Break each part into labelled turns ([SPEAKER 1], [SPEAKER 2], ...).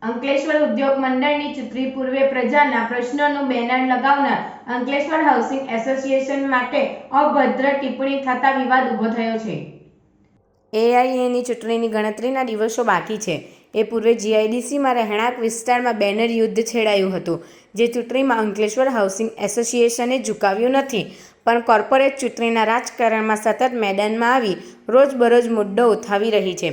[SPEAKER 1] અંકલેશ્વર ઉદ્યોગ મંડળની ચૂંટણી પૂર્વે પ્રજાના પ્રશ્નોનું બેનર લગાવનાર અંકલેશ્વર હાઉસિંગ એસોસિએશન માટે અભદ્ર ટિપ્પણી થતા વિવાદ ઊભો થયો છે. એઆઈએની ચૂંટણીની ગણતરીના દિવસો બાકી છે. એ પૂર્વે જીઆઈડીસીમાં રહેણાંક વિસ્તારમાં બેનર યુદ્ધ છેડાયું હતું, જે ચૂંટણીમાં અંકલેશ્વર હાઉસિંગ એસોસિએશને ઝુકાવ્યું નથી, પણ કોર્પોરેટ ચૂંટણીના રાજકારણમાં સતત મેદાનમાં આવી રોજબરોજ મુદ્દો ઉઠાવી રહી છે,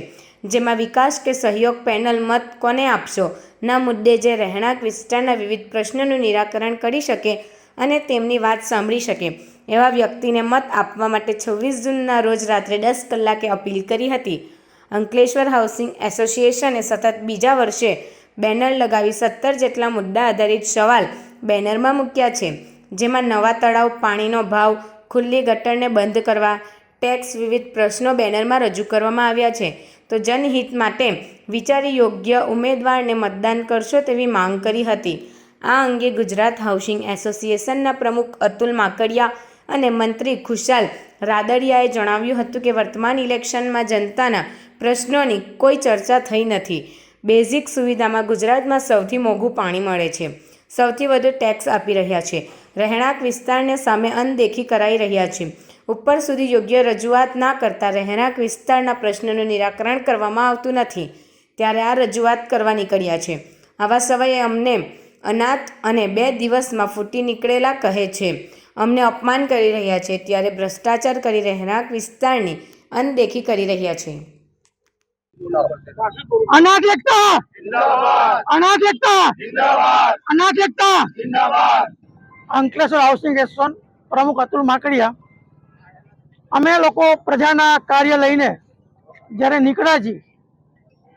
[SPEAKER 1] જેમાં વિકાસ કે સહયોગ પેનલ મત કોને આપશો ના મુદ્દે જે રહેણાંક વિસ્તારના વિવિધ પ્રશ્નોનું નિરાકરણ કરી શકે અને તેમની વાત સાંભળી શકે એવા વ્યક્તિને મત આપવા માટે 26 જૂનના રોજ રાત્રે 10 કલાકે અપીલ કરી હતી. અંકલેશ્વર હાઉસિંગ એસોસિએશને સતત બીજા વર્ષે બેનર લગાવી 17 જેટલા મુદ્દા આધારિત સવાલ બેનરમાં મૂક્યા છે, જેમાં નવા તળાવ, પાણીનો ભાવ, ખુલ્લી ગટરને બંધ કરવા, ટેક્સ, વિવિધ પ્રશ્નો બેનરમાં રજૂ કરવામાં આવ્યા છે. તો જનહિત માટે વિચારી યોગ્ય ઉમેદવારને મતદાન કરશો તેવી માંગ કરી હતી. આ અંગે ગુજરાત હાઉસિંગ એસોસિએશનના પ્રમુખ અતુલ માકડિયા અને મંત્રી ખુશાલ રાદડિયાએ જણાવ્યું હતું કે વર્તમાન ઇલેક્શનમાં જનતાના પ્રશ્નોની કોઈ ચર્ચા થઈ નથી. બેઝિક સુવિધામાં ગુજરાતમાં સૌથી મોંઘું પાણી મળે છે, સૌથી વધુ ટેક્સ આપી રહ્યા છે, રહેણાંક વિસ્તારને સામે અનદેખી કરાઈ રહ્યા છે, ઉપર સુધી યોગ્ય રજૂઆત ના કરતા રહેણાંક વિસ્તારના પ્રશ્નોનું નિરાકરણ કરવામાં આવતું નથી, ત્યારે આ રજૂઆત કરવા નીકળ્યા છે. આવા સમયે અમને અનાથ અને 2 દિવસમાં ફૂટી નીકળેલા કહે છે, અમને અપમાન કરી રહ્યા છે, ત્યારે ભ્રષ્ટાચાર કરી રહેણાંક વિસ્તારની અનદેખી કરી રહ્યા છે.
[SPEAKER 2] અનાથ એકતા જિંદાબાદ, અનાથ એકતા જિંદાબાદ, અનાથ એકતા જિંદાબાદ. અંકલેશ્વર હાઉસિંગ એસોસિએશન પ્રમુખ અતુલ માકડિયા. અમે લોકો પ્રજાના કાર્ય લઈને જ્યારે નીકળ્યા છીએ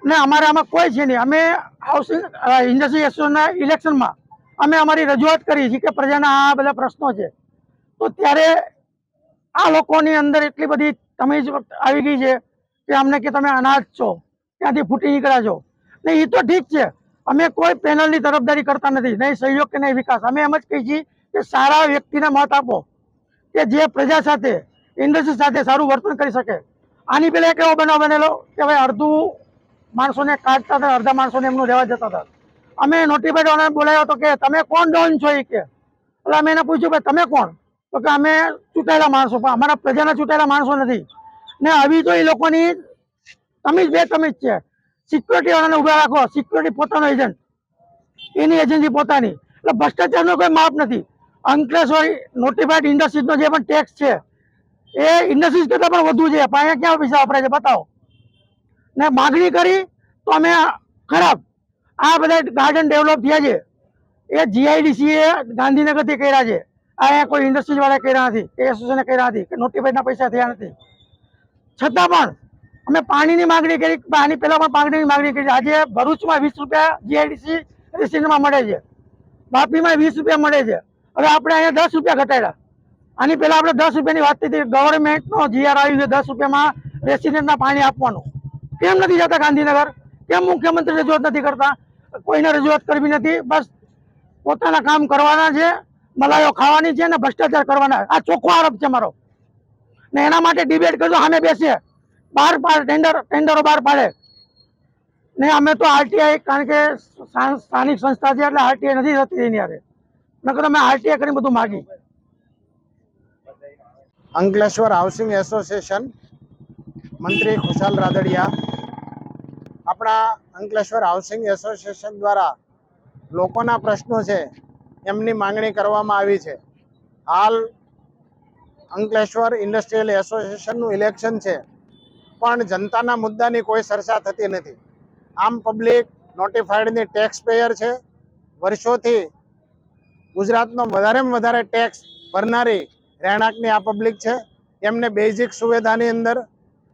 [SPEAKER 2] ને અમારે આમાં કોઈ છે નહીં. અમે હાઉસિંગ ઇન્ડસ્ટ્રી એસોસિએશનના ઇલેક્શનમાં અમે અમારી રજૂઆત કરી છે કે પ્રજાના આ બધા પ્રશ્નો છે, તો ત્યારે આ લોકોની અંદર એટલી બધી તમીજ આવી ગઈ છે કે અમને કે તમે અનાથ છો, ત્યાંથી ફૂટી નીકળ્યા છો. ને એ તો ઠીક છે, અમે કોઈ પેનલની તરફદારી કરતા નથી, નહીં સહયોગ કે નહીં વિકાસ. અમે એમ જ કહીએ છીએ કે સારા વ્યક્તિને મત આપો કે જે પ્રજા સાથે, ઇન્ડસ્ટ્રી સાથે સારું વર્તન કરી શકે. આની પહેલા એક એવો બનાવ બનેલો કે ભાઈ અડધું માણસોને કાઢતા હતા, અડધા માણસોને એમનું રહેવા જતા હતા. અમે નોટિફાઈડ વાળાને બોલાવ્યો હતો કે તમે કોણ ડોન છો એ કે. એટલે અમે એને પૂછ્યું ભાઈ તમે કોણ, તો કે અમે ચૂંટાયેલા માણસો, પણ અમારા પ્રજાના ચૂંટાયેલા માણસો નથી. ને આવી તો એ લોકોની તમીજ બે તમીજ છે. સિક્યોરિટી વાળાને ઉભા રાખો, સિક્યોરિટી પોતાનો એજન્ટ, એની એજન્સી પોતાની. એટલે ભ્રષ્ટાચારનો કોઈ માપ નથી. અંકલેશ્વર નોટિફાઈડ ઇન્ડસ્ટ્રીઝનો જે પણ ટેક્સ છે એ ઇન્ડસ્ટ્રીઝ કરતાં પણ વધુ છે, પણ અહીંયા ક્યાં પૈસા વપરાય છે બતાવો. ને માગણી કરી તો અમે ખરાબ. આ બધા ગાર્ડન ડેવલપ થયા છે એ જીઆઈડીસી એ ગાંધીનગરથી કર્યા છે, અહીંયા કોઈ ઇન્ડસ્ટ્રીઝ વાળા કર્યા નથી, એ એસોસિએશને કર્યા નથી, કે નોટિફાઈડના પૈસા થયા નથી. છતાં પણ અમે પાણીની માગણી કરી, આની પહેલા પણ પાણીની માગણી કરી. આજે ભરૂચમાં 20 રૂપિયા જીઆઈડીસી રેસિડન્ટમાં મળે છે, વાપીમાં 20 રૂપિયા મળે છે. હવે આપણે અહીંયા 10 રૂપિયા ઘટાડ્યા. આની પહેલા આપણે 10 રૂપિયાની વાત થઈ. ગવર્મેન્ટનો જીઆર આવ્યું છે 10 રૂપિયામાં રેસિડન્ટના પાણી આપવાનું. કેમ નથી જતા ગાંધીનગર? કેમ મુખ્યમંત્રી રજૂઆત નથી કરતા? કોઈને રજૂઆત કરવી નથી, બસ પોતાના કામ કરવાના છે, મલાઈઓ ખાવાની છે ને ભ્રષ્ટાચાર કરવાના. આ ચોખ્ખો આરોપ છે મારો. ને એના માટે ડિબેટ કરજો, સામે બેસીએ, બહાર પાડે ટેન્ડરો બહાર પાડે. ને અમે તો આરટીઆઈ, કારણ કે સ્થાનિક સંસ્થા છે એટલે આરટીઆઈ નથી થતી એની હારે, નકર અમે આરટીઆઈ કરીને બધું માગી.
[SPEAKER 3] અંકલેશ્વર હાઉસિંગ એસોસિએશન મંત્રી ખુશાલ રાદડિયા. આપણા અંકલેશ્વર હાઉસિંગ એસોસિએશન દ્વારા લોકોના પ્રશ્નો છે એમની માંગણી કરવામાં આવી છે. હાલ અંકલેશ્વર ઇન્ડસ્ટ્રીયલ એસોસિએશનનું ઇલેક્શન છે, પણ જનતાના મુદ્દાની કોઈ ચર્ચા થતી નથી. આમ પબ્લિક નોટિફાઈડની ટેક્સ પેયર છે. વર્ષોથી ગુજરાતનો વધારેમાં વધારે ટેક્સ ભરનારી રહેણાંકની આ પબ્લિક છે. એમને બેઝિક સુવિધાની અંદર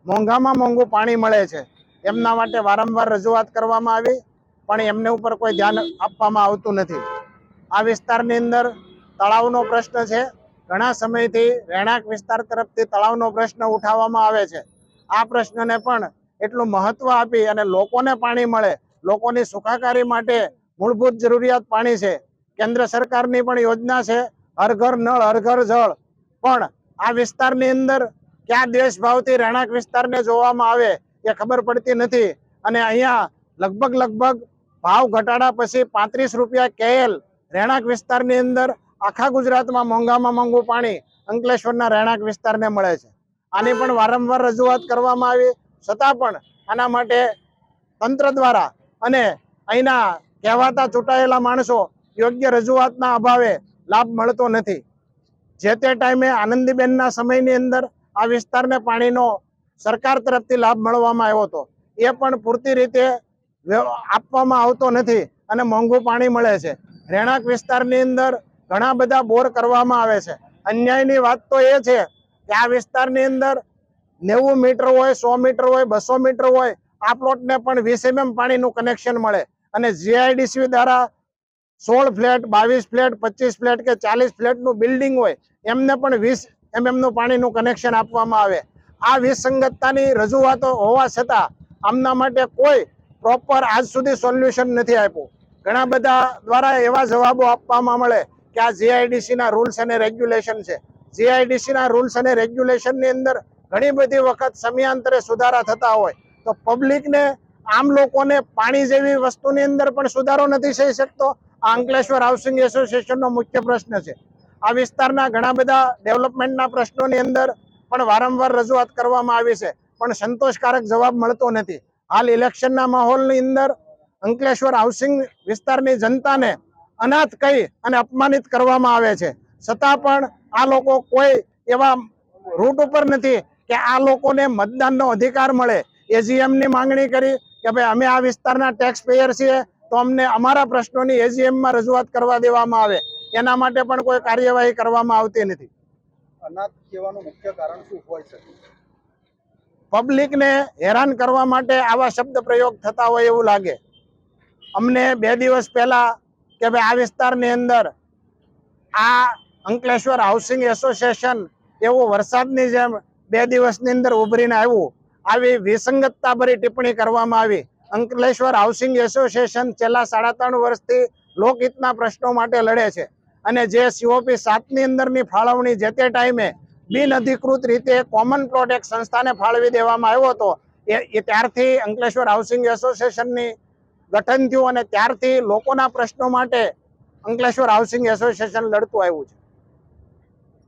[SPEAKER 3] મોંઘામાં મોંઘું પાણી મળે છે. એમના માટે વારંવાર રજૂઆત કરવામાં આવી, પણ એમને ઉપર કોઈ ધ્યાન આપવામાં આવતું નથી. આ વિસ્તારની અંદર તળાવનો પ્રશ્ન છે. ઘણા સમયથી રહેણાંક વિસ્તાર તરફથી તળાવનો પ્રશ્ન ઉઠાવવામાં આવે છે. આ પ્રશ્નને પણ એટલું મહત્વ આપી અને લોકોને પાણી મળે, લોકોની સુખાકારી માટે મૂળભૂત જરૂરિયાત પાણી છે. કેન્દ્ર સરકારની પણ યોજના છે હર ઘર નળ હર ઘર જળ, પણ આ વિસ્તારની અંદર ક્યાં દ્વેષભાવથી રહેણાંક વિસ્તારને જોવામાં આવે એ ખબર પડતી નથી. અને અહીંયા લગભગ ભાવ ઘટાડા પછી 35 રૂપિયા KL રહેણાંક વિસ્તારની અંદર આખા ગુજરાતમાં મોંઘામાં મોંઘું પાણી અંકલેશ્વરના રહેણાંક વિસ્તારને મળે છે. આની પણ વારંવાર રજૂઆત કરવામાં આવી, છતાં પણ આના માટે તંત્ર દ્વારા અને અહીંના કહેવાતા ચૂંટાયેલા માણસો યોગ્ય રજૂઆતના અભાવે લાભ મળતો નથી. જે તે ટાઈમે આનંદીબેનના સમયની અંદર આ વિસ્તારને પાણીનો સરકાર તરફથી લાભ મળવામાં આવ્યો હતો, એ પણ પૂરતી રીતે આપવામાં આવતો નથી અને મોંઘું પાણી મળે છે. રહેણાંક વિસ્તારની અંદર ઘણા બધા બોર કરવામાં આવે છે. અન્યાયની વાત તો એ છે કે આ વિસ્તારની અંદર 90 મીટર હોય, 100 મીટર હોય, 200 મીટર હોય, આ પ્લોટને પણ 20 mm પાણીનું કનેક્શન મળે અને GIDC દ્વારા 16 ફ્લેટ, 22 ફ્લેટ, 25 ફ્લેટ કે 40 ફ્લેટનું બિલ્ડિંગ હોય એમને પણ 20 mm નું પાણીનું કનેક્શન આપવામાં આવે. આ વિસંગતતાની રજૂઆતો હોવા છતાં આમના માટે કોઈ પ્રોપર આજ સુધી સોલ્યુશન નથી આપ્યું. ઘણા બધા દ્વારા એવા જવાબો આપવામાં મળે કે આ GIDC ના રૂલ્સ અને રેગ્યુલેશન છે. GIDC ના રૂલ્સ અને રેગ્યુલેશનની અંદર ઘણી બધી વખત સમયાંતરે સુધારા થતા હોય તો પબ્લિકને, આમ લોકોને પાણી જેવી વસ્તુની અંદર પણ સુધારો નથી થઈ શકતો. આ અંકલેશ્વર હાઉસિંગ એસોસિએશનનો મુખ્ય પ્રશ્ન છે. આ વિસ્તારના ઘણા બધા ડેવલપમેન્ટના પ્રશ્નોની અંદર પણ વારંવાર રજૂઆત કરવામાં આવી છે, પણ સંતોષકારક જવાબ મળતો નથી. હાલ ઇલેક્શનના માહોલની અંદર અંકલેશ્વર હાઉસિંગ વિસ્તારની જનતાને અનાથ કહી અને અપમાનિત કરવામાં આવે છે, છતાં પણ આ લોકો કોઈ એવા રૂટ ઉપર નથી કે આ લોકોને મતદાનનો અધિકાર મળે. AGM ની માંગણી કરી કે ભાઈ અમે આ વિસ્તારના ટેક્સ પેયર છીએ તો અમને અમારા પ્રશ્નોની AGM માં રજૂઆત કરવા દેવામાં આવે, એના માટે પણ કોઈ કાર્યવાહી કરવામાં આવતી નથી.
[SPEAKER 4] અનાથ કહેવાનું મુખ્ય કારણ શું હોય શકે?
[SPEAKER 3] પબ્લિકને હેરાન કરવા માટે આવા શબ્દ પ્રયોગ થતા હોય એવું લાગે. અમને 2 દિવસ પહેલા કે ભાઈ આ વિસ્તારની અંદર આ અંકલેશ્વર હાઉસિંગ એસોસિએશન એવું વરસાદની જેમ 2 દિવસની અંદર ઉભરીને આવ્યું, આવી વિસંગતતાભરી ટિપ્પણી કરવામાં આવી. અંકલેશ્વર હાઉસિંગ એસોસિએશન છેલ્લા 3.5 વર્ષથી લોકહિતના પ્રશ્નો માટે લડે છે અને જે COP 7 ની અંદરની ફાળવણી જે તે ટાઈમે બિનઅધિકૃત રીતે કોમન પ્લોટ એક સંસ્થાને ફાળવી દેવામાં આવ્યો હતો, એ ત્યારથી અંકલેશ્વર હાઉસિંગ એસોસિએશનની ગઠન થયું અને ત્યારથી લોકોના પ્રશ્નો માટે અંકલેશ્વર હાઉસિંગ એસોસિએશન લડતું આવ્યું છે.